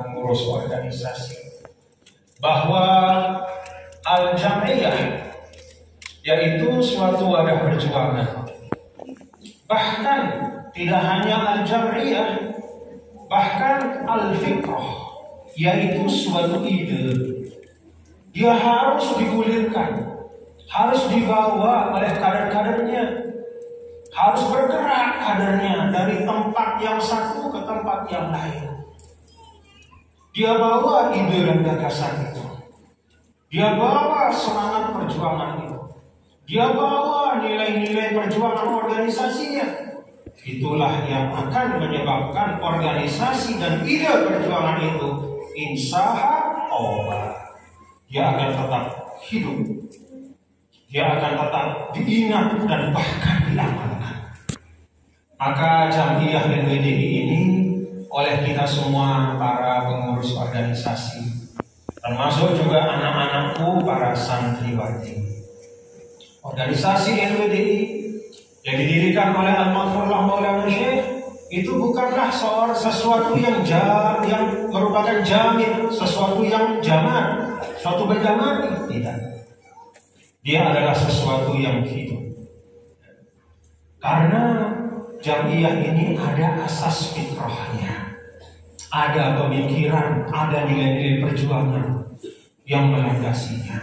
pengurus organisasi bahwa al-jam'iyah yaitu suatu wadah perjuangan. Bahkan tidak hanya al-jam'iyah, bahkan al-fikrah yaitu suatu ide. Dia harus digulirkan, harus dibawa oleh kader-kadernya, harus bergerak kadernya dari tempat yang satu ke tempat yang lain. Dia bawa ide dan gagasan itu. Dia bawa semangat perjuangan itu. Dia bawa nilai-nilai perjuangan organisasinya. Itulah yang akan menyebabkan organisasi dan ide perjuangan itu insaha Allah. Dia akan tetap hidup. Dia akan tetap diingat dan bahkan diamalkan. Maka Jam'iyah NWDI ini oleh kita semua para pengurus organisasi, termasuk juga anak-anakku para santriwati. Organisasi NWDI yang didirikan oleh Al-Maghfurullah Maulana Syekh itu bukanlah sesuatu yang merupakan jamin, sesuatu yang jaman, suatu benda mati, tidak. Dia adalah sesuatu yang hidup. Karena Jam'iyah ini ada asas fitrahnya, ada pemikiran, ada nilai-nilai perjuangan yang melandasinya.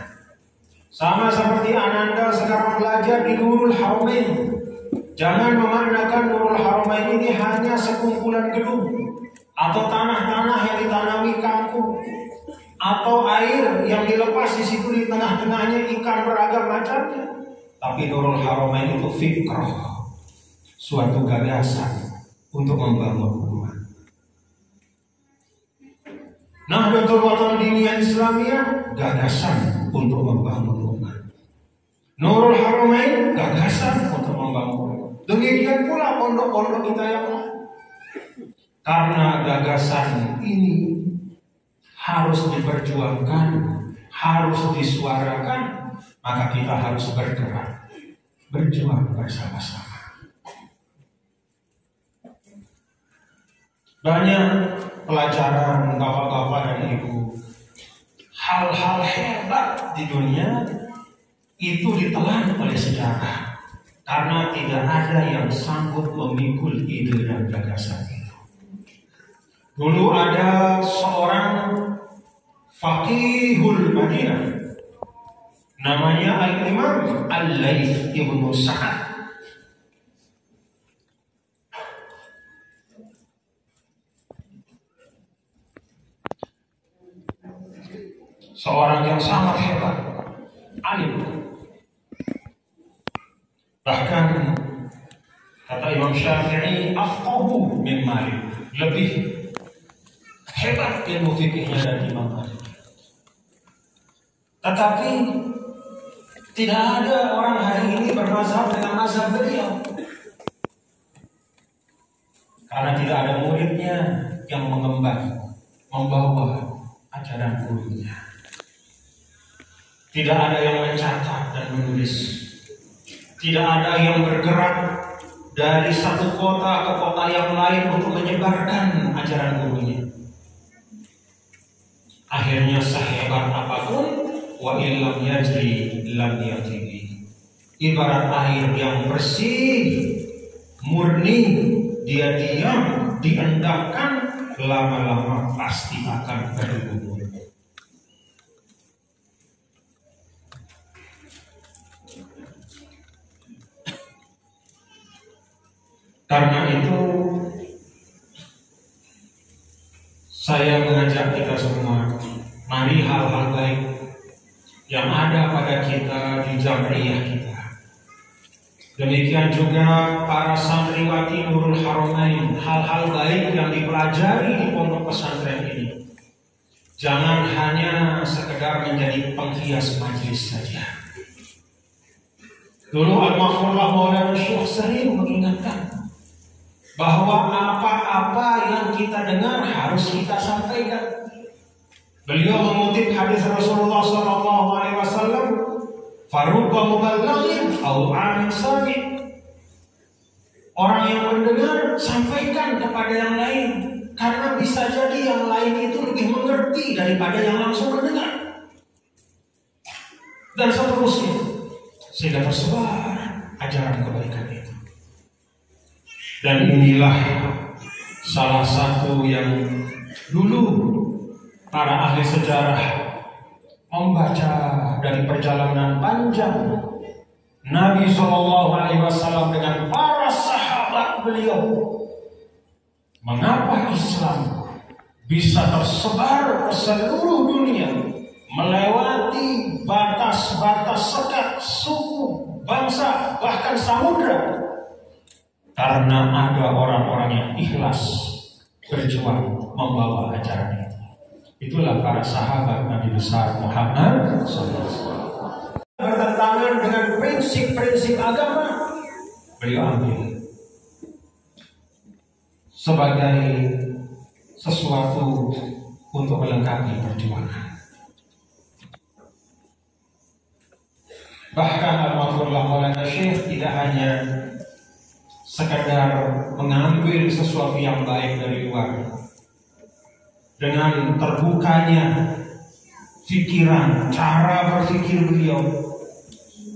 Sama seperti Ananda sekarang belajar di Nurul Haramain. Jangan memaknakan Nurul Haramain ini hanya sekumpulan gedung atau tanah-tanah yang ditanami kangkung atau air yang dilepas di situ di tengah-tengahnya ikan beragam macamnya. Tapi Nurul Haramain itu fikrah, suatu gagasan untuk membangun umat. Nahdlatul Watan Diniyah Islamiyah, gagasan untuk membangun umat. Nurul Haramain, gagasan untuk membangun umat. Demikian pula pondok-pondok kita yang lain. Karena gagasan ini harus diperjuangkan, harus disuarakan, maka kita harus bergerak, berjuang bersama-sama. Banyak pelajaran bapak-bapak dan ibu, hal-hal hebat di dunia itu ditelan oleh sejarah karena tidak ada yang sanggup memikul ide dan gagasan itu. Dulu ada seorang faqihul Madinah namanya Al-Imam Al-Laits Ibnu Sa'ad. Seorang yang sangat hebat, alim. Bahkan kata Imam Syafi'i, afqahu min Malik, lebih hebat ilmu fikihnya dari Imam Malik. Tetapi tidak ada orang hari ini bermazhab dengan mazhab beliau, karena tidak ada muridnya yang mengemban, membawa ajaran gurunya. Tidak ada yang mencatat dan menulis. Tidak ada yang bergerak dari satu kota ke kota yang lain untuk menyebarkan ajaran gurunya. Akhirnya sehebat apapun, wa illam yajri lam yatibi. Ibarat air yang bersih, murni, dia diam, diendapkan, lama-lama pasti akan bergugur. Karena itu saya mengajak kita semua, mari hal-hal baik yang ada pada kita di Jam'iyah kita. Demikian juga para santriwati Nurul Haramain, hal-hal baik yang dipelajari di pondok pesantren ini jangan hanya sekedar menjadi penghias majelis saja. Dulu Al-Maghfurullah Maulana Syekh sering mengingatkan bahwa apa-apa yang kita dengar harus kita sampaikan. Beliau mengutip hadis Rasulullah SAW, "Farubba muballighin aw 'amin sami'." Orang yang mendengar sampaikan kepada yang lain, Karena bisa jadi yang lain itu lebih mengerti daripada yang langsung mendengar. Dan seterusnya. Sehingga tersebar ajaran kebaikan itu. Dan inilah salah satu yang dulu para ahli sejarah membaca dari perjalanan panjang Nabi SAW dengan para sahabat beliau. Mengapa Islam bisa tersebar ke seluruh dunia, melewati batas-batas sekat, suku, bangsa, bahkan samudra? Karena ada orang-orang yang ikhlas berjuang membawa ajaran itu. Itulah para sahabat Nabi besar Muhammad SAW. Bertentangan dengan prinsip-prinsip agama, beliau ambil sebagai sesuatu untuk melengkapi perjuangan. Bahkan Al-Mahfurullah Maulana Syekh tidak hanya sekadar mengambil sesuatu yang baik dari luar. Dengan terbukanya pikiran, cara berpikir beliau,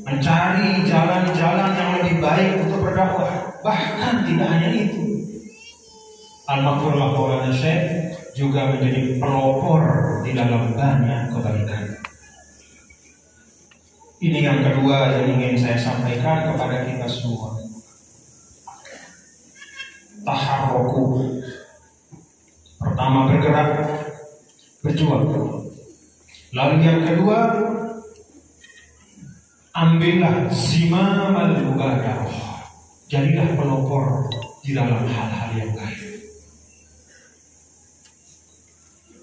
mencari jalan-jalan yang lebih baik untuk berdakwah. Bahkan tidak hanya itu, Al-Mahfurullah Maulana Syekh juga menjadi pelopor di dalam banyak kebaikan. Ini yang kedua yang ingin saya sampaikan kepada kita semua. Taharruku. Pertama bergerak, berjuang. Lalu yang kedua, ambillah zimamal mubadarah. Jadilah pelopor di dalam hal-hal yang baik.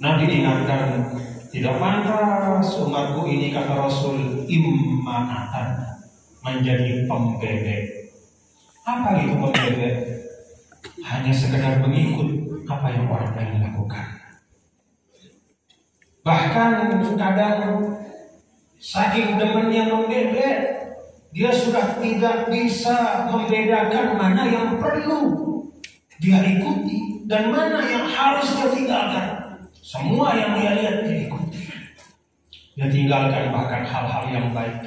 Nabi ingatkan, tidak pantas umatku ini, kata Rasul, imma'atan, menjadi pembebek. Apa itu pembebek? Hanya sekedar mengikut apa yang orang lain lakukan. Bahkan kadang saking demennya membebek, dia sudah tidak bisa membedakan mana yang perlu dia ikuti dan mana yang harus dia tinggalkan. Semua yang dia lihat dia ikuti. Dia tinggalkan bahkan hal-hal yang baik.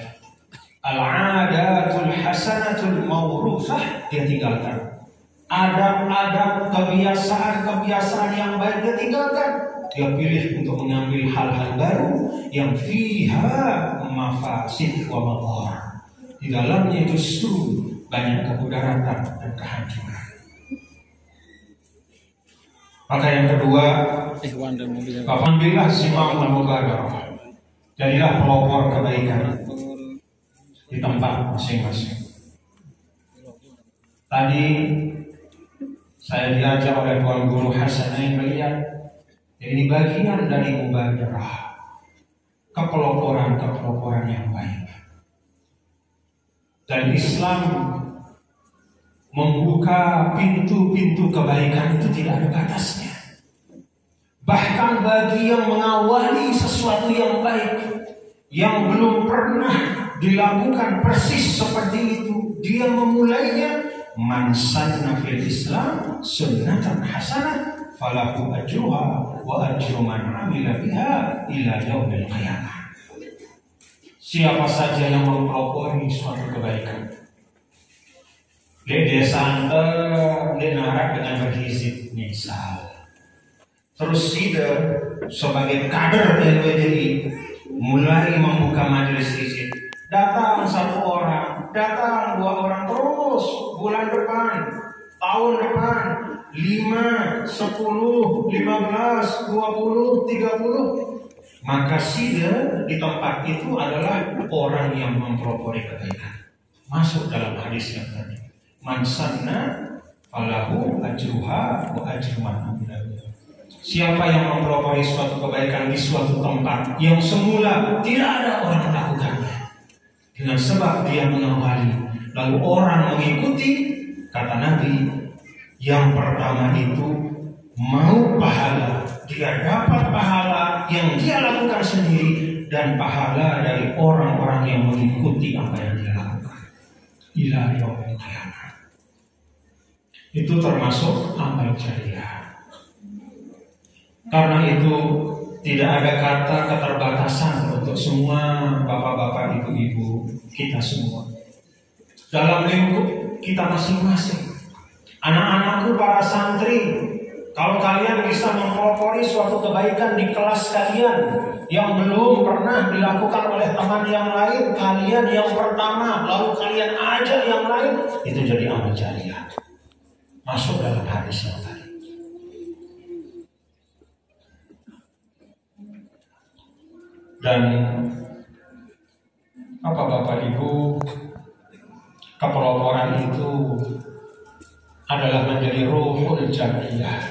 Al-adatul hasanatul mawrusah dia tinggalkan. Adab-adab, kebiasaan-kebiasaan yang baik dia tinggalkan. Dia pilih untuk mengambil hal-hal baru yang fiha mafasid wa madhar. Di dalamnya justru banyak kemudaratan dan kehancuran. Maka yang kedua, apabila simam al-mubadarah, jadilah pelopor kebaikan di tempat masing-masing. Tadi saya diajak oleh Tuan Guru Hasanain melihat ini bagian dari mubadarah, kepeloporan yang baik. Dan Islam membuka pintu-pintu kebaikan itu tidak ada batasnya. Bahkan bagi yang mengawali sesuatu yang baik, yang belum pernah dilakukan persis seperti itu, dia memulainya. Man sanna fil Islam sunnatan hasanah falahu ajruha wa ajru man amila biha ila yaumil qiyamah. Siapa saja yang mempelopori suatu kebaikan, di desa antar, di narak dengan berhizib misal, terus Sida sebagai kader LWDI mulai membuka majelis hizib. Datang satu orang, datang dua orang, terus bulan depan, tahun depan, 5, 10, 15, 20, 30. Maka Sida di tempat itu adalah orang yang mempelopori kebaikan. Masuk dalam hadis yang tadi. Man sanna falahu ajruha wa ajru man amila. Siapa yang mempelopori suatu kebaikan di suatu tempat yang semula tidak ada orang melakukannya, dengan sebab dia mengawali, lalu orang mengikuti, kata Nabi, yang pertama itu mau pahala, dia dapat pahala yang dia lakukan sendiri dan pahala dari orang-orang yang mengikuti apa yang dia lakukan. Ila yaumil qiyamah. Itu termasuk amal jariah. Karena itu tidak ada kata keterbatasan untuk semua bapak-bapak, ibu-ibu kita semua. Dalam lingkup kita masing-masing. Anak-anakku para santri, kalau kalian bisa mempelopori suatu kebaikan di kelas kalian yang belum pernah dilakukan oleh teman yang lain, kalian yang pertama, lalu kalian ajak yang lain, itu jadi amal jariah. Masuk dalam hadis yang tadi. Dan apa Bapak Ibu, kepeloporan itu adalah menjadi ruhul jamiyah.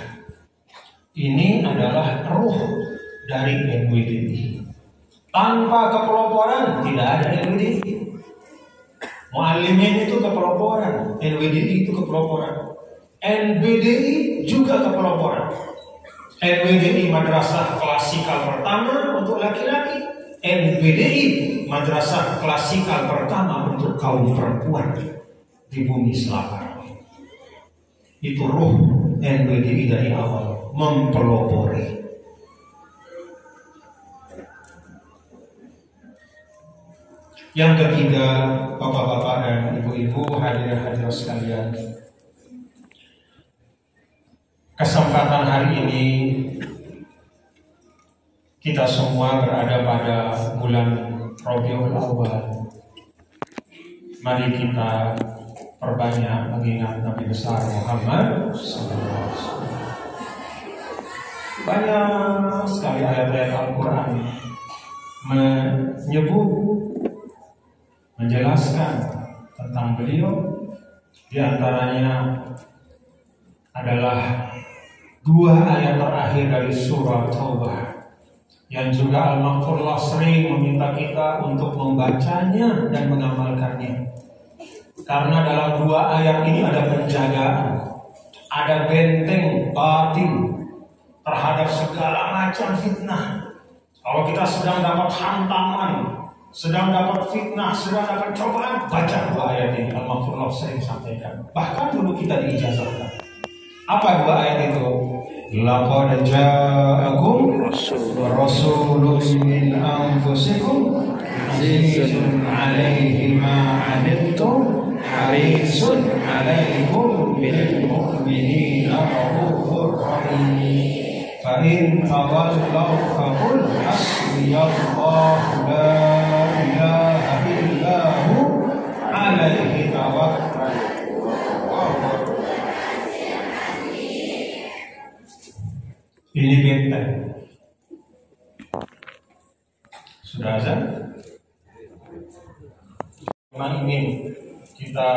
Ini adalah ruh dari NWDI. Tanpa kepeloporan tidak ada NWDI. Muallimin itu kepeloporan, NWDI itu kepeloporan, NBDI juga kepeloporan. NWDI madrasah klasikal pertama untuk laki-laki, NBDI madrasah klasikal pertama untuk kaum perempuan di bumi Selatan. Itu ruh NWDI dari awal, mempelopori. Yang ketiga, bapak-bapak dan ibu-ibu, hadirin-hadirat sekalian, kesempatan hari ini kita semua berada pada bulan Rabiul Awal. Mari kita perbanyak mengingat Nabi besar Muhammad SAW. Banyak sekali ayat-ayat Al-Quran menyebut, menjelaskan tentang beliau. Di antaranya adalah 2 ayat terakhir dari surah Taubah, yang juga Al-Maghfurullah sering meminta kita untuk membacanya dan mengamalkannya. Karena dalam 2 ayat ini ada penjagaan, ada benteng batin terhadap segala macam fitnah. Kalau kita sedang dapat hantaman, sedang dapat fitnah, sedang dapat cobaan, baca 2 ayat ini. Al-Maghfurullah sering sampaikan. Bahkan dulu kita diijazahkan. Apa 2 ayat itu? Laqad ja'akum rasulun min anfusikum azizun 'alaihi ma 'anittum harisun 'alaikum bil mu'minina raufur rahim. Fa in tawallaw faqul hasbiyallahu la ilaha illa hu 'alaihi tawakkaltu. Ini benteng. Sudah azan? Memang ingin kita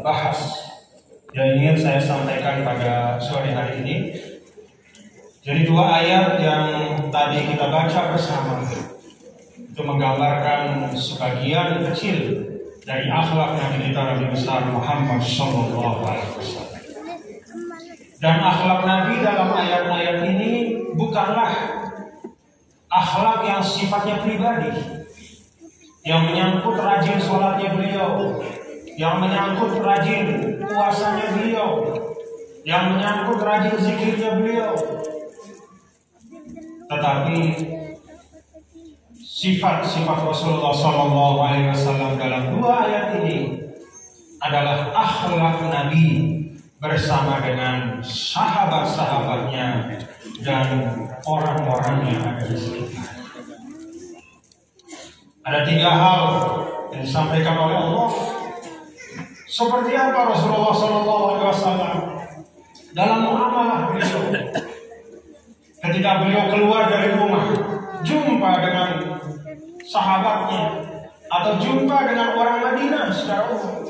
bahas, yang ingin saya sampaikan pada sore hari ini. Jadi 2 ayat yang tadi kita baca bersama itu menggambarkan sebagian kecil dari akhlak Nabi kita, Nabi besar Muhammad SAW. Dan akhlak Nabi dalam ayat-ayat ini bukanlah akhlak yang sifatnya pribadi, yang menyangkut rajin sholatnya beliau, yang menyangkut rajin puasanya beliau, yang menyangkut rajin zikirnya beliau. Tetapi sifat-sifat Rasulullah SAW dalam 2 ayat ini adalah akhlak Nabi bersama dengan sahabat-sahabatnya dan orang-orang yang ada di sekitar. Ada 3 hal yang disampaikan oleh Allah. Seperti apa Rasulullah SAW dalam muamalah beliau. Ketika beliau keluar dari rumah, jumpa dengan sahabatnya atau jumpa dengan orang Madinah secara umum.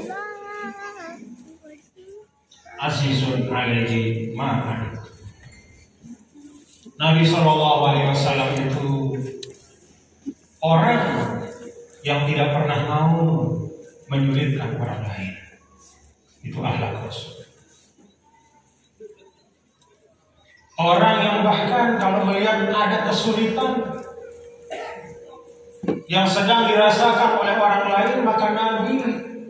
Azizun alaihi ma'an. Nabi SAW itu orang yang tidak pernah mau menyulitkan orang lain. Itu akhlak Rasul. Orang yang bahkan kalau melihat ada kesulitan yang sedang dirasakan oleh orang lain, maka Nabi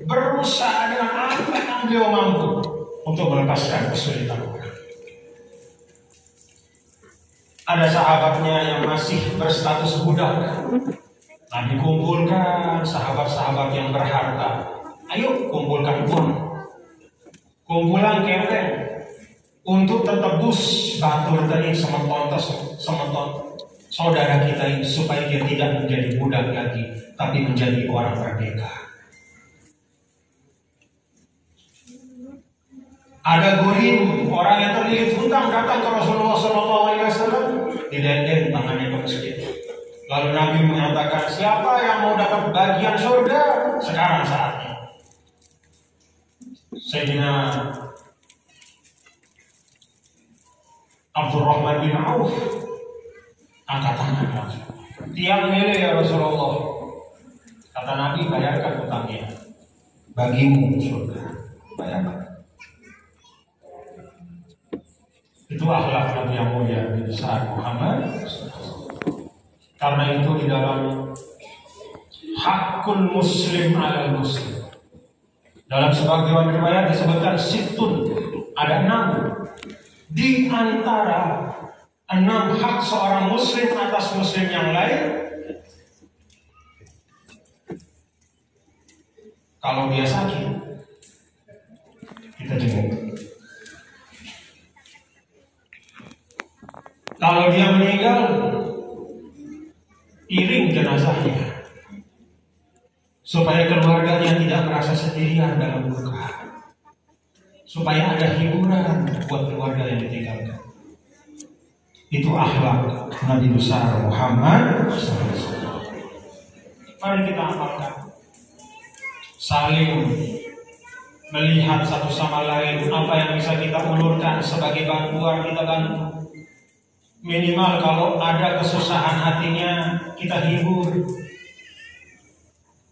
berusaha dengan apa yang beliau mampu untuk melepaskan kesulitan orang. Ada sahabatnya yang masih berstatus budak. Nabi kumpulkan sahabat-sahabat yang berharta. Ayo kumpulkan uang, kumpulan kenteng untuk tertebus batur tadi semeton saudara kita ini, supaya dia tidak menjadi budak lagi, tapi menjadi orang merdeka. Ada gurim, orang yang terlilit hutang, datang ke Rasulullah SAW, didenden tangannya ke masjid. Lalu Nabi mengatakan, siapa yang mau dapat bagian surga? Sekarang saatnya. Sayyidina Abdurrahman bin Auf angkat tangan langsung. Tiang milih ya Rasulullah. Kata Nabi, bayarkan hutangnya. Bagimu surga, bayarkan. Itu akhlak Nabi yang mulia di saat Muhammad. Karena itu di dalam hakul muslim ala muslim, dalam sebagian riwayat disebutkan situn, ada 6 di antara 6 hak seorang muslim atas muslim yang lain. Kalau dia sakit, kita jenguk. Kalau dia meninggal, iring jenazahnya, supaya keluarganya tidak merasa sendirian dalam duka, supaya ada hiburan buat keluarga yang ditinggalkan. Itu akhlak Nabi besar Muhammad. Mari kita amalkan, saling melihat satu sama lain, apa yang bisa kita ulurkan sebagai bantuan, kita bantu. Minimal kalau ada kesusahan hatinya, kita hibur.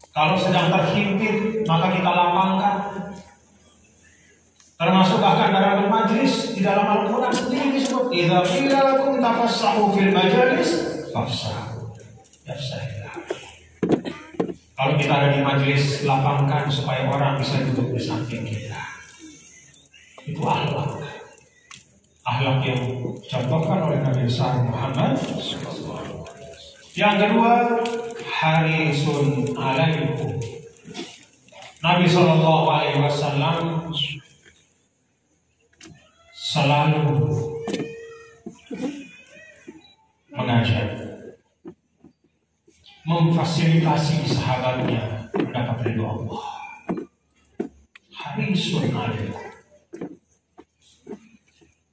Kalau sedang terhimpit, maka kita lapangkan. Termasuk bahkan dalam majlis, di dalam Al-Quran sendiri disebut, idza qila lakum tafassahu fil majalis fafsahu yafsahillah. Kalau kita ada di majlis, lapangkan supaya orang bisa duduk di samping kita. Itu akhlak. Akhlak yang dicontohkan oleh Nabi besar Muhammad. Yang kedua, harisun alaikum. Nabi SAW selalu mengajar, memfasilitasi sahabatnya mendapat ridho Allah. Harisun alaikum.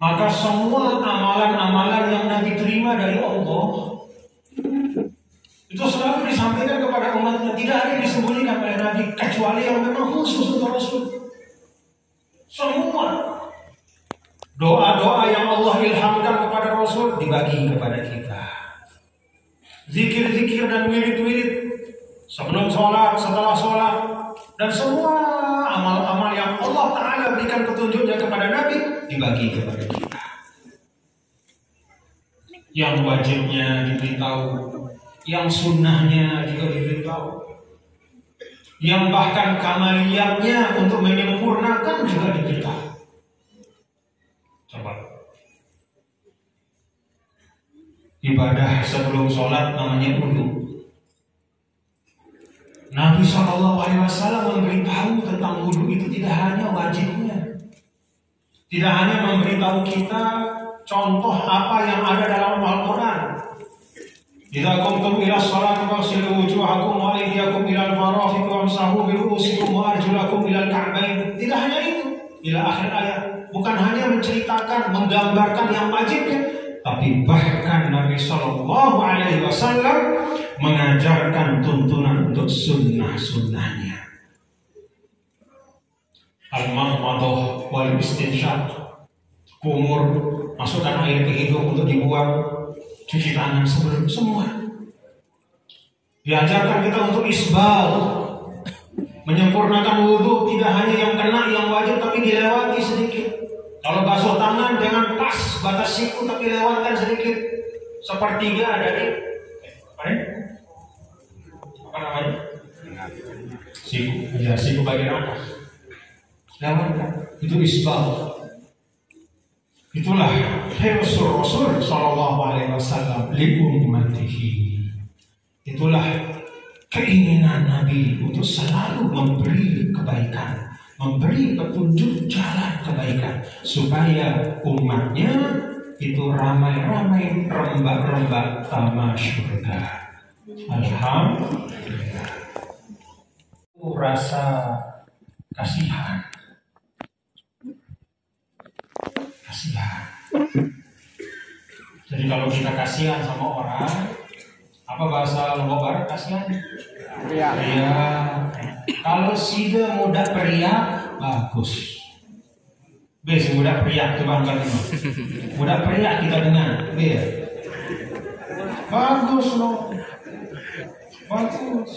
Maka semua amalan-amalan yang Nabi terima dari Allah itu selalu disampaikan kepada umatnya. Tidak ada yang disembunyikan oleh Nabi, kecuali yang memang khusus untuk Rasul. Semua doa-doa yang Allah ilhamkan kepada Rasul dibagi kepada kita. Zikir-zikir dan wirid-wirid sebelum sholat, setelah sholat, dan semua amal-amal yang Allah Ta'ala berikan petunjuknya kepada Nabi dibagi kepada kita. Yang wajibnya diberitahu, yang sunnahnya juga diberitahu, yang bahkan kamaliyatnya untuk menyempurnakan juga diberitahu. Coba, ibadah sebelum sholat namanya wudu. Nabi SAW memberitahu tentang wudu itu tidak hanya wajibnya, tidak hanya memberitahu kita contoh apa yang ada dalam Al-Quran. Idza qumtum ila sholati faghsilu wujuhakum wa aydiyakum ila al-marafiq wamsahu bi ru'usikum wa arjulakum ila al-ka'bayn. Tidak hanya itu, ila akhir ayat. Bukan hanya menceritakan, menggambarkan yang wajibnya, tapi bahkan Nabi SAW mengajarkan tuntunan untuk sunnah-sunnahnya. Al-madmadah wal istinsyaq, kumur, masukkan air ke hidung untuk dibuang, cuci tangan sebelum semua. Diajarkan kita untuk isbal, menyempurnakan wudhu, tidak hanya yang kena yang wajib tapi dilewati sedikit. Kalau basuh tangan jangan pas batas siku tapi lewatkan sedikit, sepertiga dari apa namanya? Siku, ya siku bagian atas. Lewatkan, itu isbal. Itulah Rasul Sallallahu Alaihi wasallam li ummatihi. Itulah keinginan Nabi untuk selalu memberi kebaikan, memberi petunjuk jalan kebaikan, supaya umatnya itu ramai-ramai rembak-rembak taman surga. Alhamdulillah. Rasa kasihan. Jadi kalau kita kasihan sama orang, apa bahasa Lombok Barat kasihan? Periak. Kalau sida mudah periak, bagus. Bes mudah periak, coba angkat ini. Mudah periak kita dengar, bes. Bagus loh, bagus.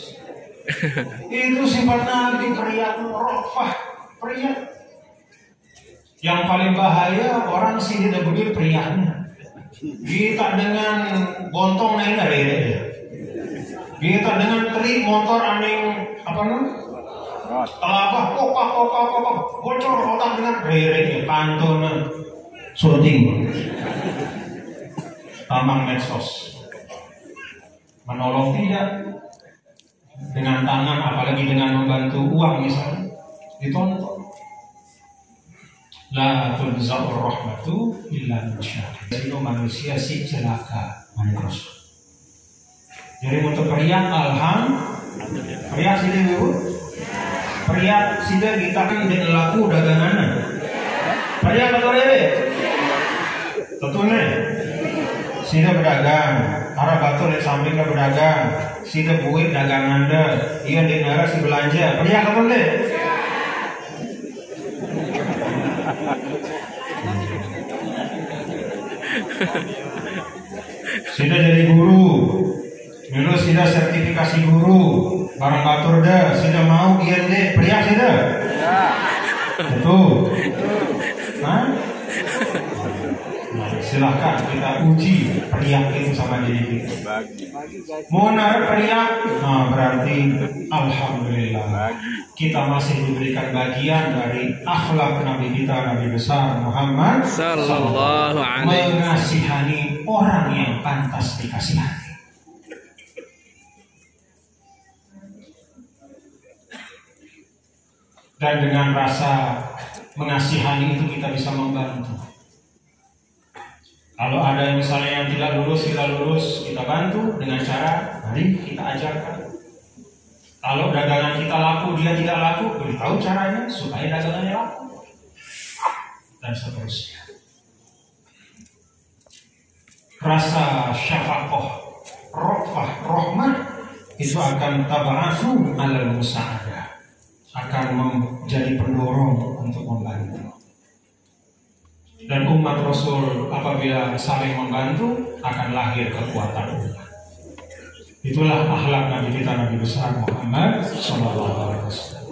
Itu sifat Nabi, periak, rofah, periak. Yang paling bahaya orang sih tidak begitu periaknya. Kita dengan bontong naik dari dia. Kita dengan terik motor aneh apa namanya? Telabah, kopak, bocor otak dengan rere, pantun, syuting, tamang medsos. Menolong tidak dengan tangan, apalagi dengan membantu uang misalnya, ditonton. La tunza'ur rahmatu illa masyarakat. Itu manusia si celaka manusia. Jadi untuk periak alhamdulillah. Periak sih dulu. Periak sih kita kan dengan laku dagangan. Periak atau rere? Tentunya. Sida berdagang. Arah batu di samping ke berdagang. Sida buit dagangan deh. Iya di negara si belanja. Periak apa deh? Sudah jadi guru, dulu sudah sertifikasi guru, barang batur dah, sudah mau IND, pria sudah, betul, nah, silahkan kita uji periak itu sama diri kita. Mau narik periak, nah berarti alhamdulillah kita masih diberikan bagian dari akhlak Nabi kita, Nabi besar Muhammad sallallahu alaihi wasallam, mengasihani orang yang pantas dikasihani. Dan dengan rasa mengasihani itu kita bisa membantu. Kalau ada yang misalnya yang tidak lulus, kita bantu dengan cara, mari kita ajarkan. Kalau dagangan kita laku, dia tidak laku, beritahu caranya supaya dagangannya laku. Dan seterusnya. Rasa syafaqah, rofah, rahmah itu akan taba'athu alal musa'adah, akan menjadi pendorong untuk membantu. Dan umat Rasul apabila saling membantu akan lahir kekuatan umat. Itulah akhlak Nabi kita, Nabi besar Muhammad sallallahu alaihi wasallam.